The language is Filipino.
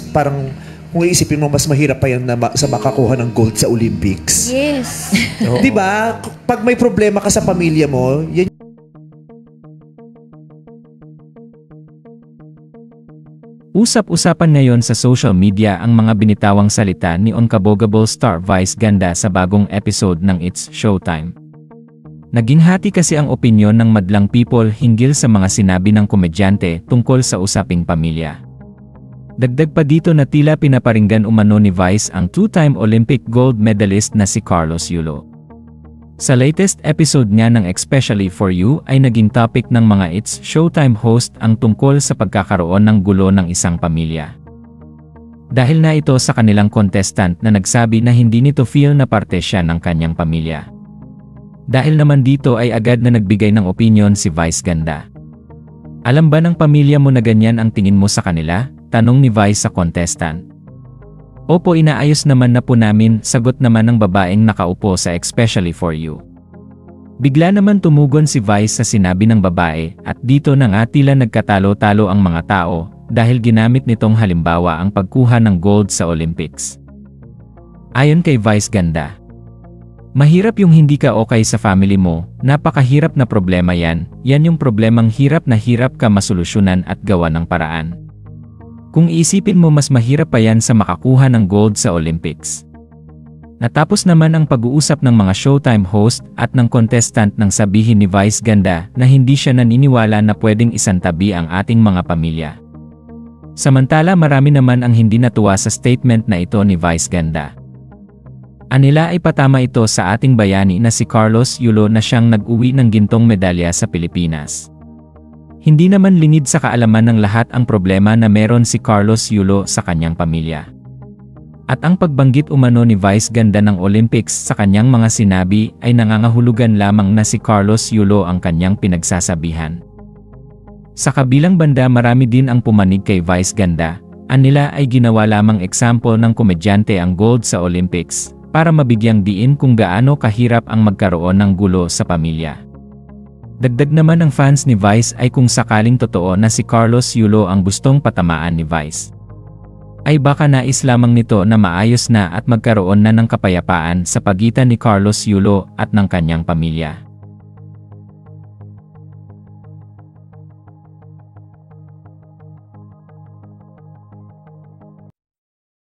parang kung iisipin mo, mas mahirap pa yan na sa makakuha ng gold sa Olympics. Yes. Di ba? Pag may problema ka sa pamilya mo, yan. Usap-usapan ngayon sa social media ang mga binitawang salita ni Unkabogable star Vice Ganda sa bagong episode ng It's Showtime. Naging hati kasi ang opinyon ng madlang people hinggil sa mga sinabi ng komedyante tungkol sa usaping pamilya. Dagdag pa dito na tila pinaparinggan umano ni Vice ang two-time Olympic gold medalist na si Carlos Yulo. Sa latest episode niya ng Especially For You ay naging topic ng mga It's Showtime host ang tungkol sa pagkakaroon ng gulo ng isang pamilya. Dahil na ito sa kanilang contestant na nagsabi na hindi nito feel na parte siya ng kanyang pamilya. Dahil naman dito ay agad na nagbigay ng opinion si Vice Ganda. Alam ba ng pamilya mo na ganyan ang tingin mo sa kanila? Tanong ni Vice sa contestant. Opo, inaayos naman na po namin, sagot naman ng babaeng nakaupo sa Especially For You. Bigla naman tumugon si Vice sa sinabi ng babae at dito na nga tila nagkatalo-talo ang mga tao dahil ginamit nitong halimbawa ang pagkuha ng gold sa Olympics. Ayon kay Vice Ganda, mahirap yung hindi ka okay sa family mo, napakahirap na problema yan yung problemang hirap na hirap ka masolusyonan at gawa ng paraan. Kung iisipin mo mas mahirap pa yan sa makakuha ng gold sa Olympics. Natapos naman ang pag-uusap ng mga Showtime host at ng contestant nang sabihin ni Vice Ganda na hindi siya naniniwala na pwedeng isantabi ang ating mga pamilya. Samantala marami naman ang hindi natuwa sa statement na ito ni Vice Ganda. Anila ay patama ito sa ating bayani na si Carlos Yulo na siyang nag-uwi ng gintong medalya sa Pilipinas. Hindi naman lingid sa kaalaman ng lahat ang problema na meron si Carlos Yulo sa kanyang pamilya. At ang pagbanggit umano ni Vice Ganda ng Olympics sa kanyang mga sinabi ay nangangahulugan lamang na si Carlos Yulo ang kanyang pinagsasabihan. Sa kabilang banda marami din ang pumanig kay Vice Ganda, anila ay ginawa lamang example ng komedyante ang gold sa Olympics para mabigyang diin kung gaano kahirap ang magkaroon ng gulo sa pamilya. Dagdag naman ng fans ni Vice ay kung sakaling totoo na si Carlos Yulo ang gustong patamaan ni Vice, ay baka nais lamang nito na maayos na at magkaroon na ng kapayapaan sa pagitan ni Carlos Yulo at ng kanyang pamilya.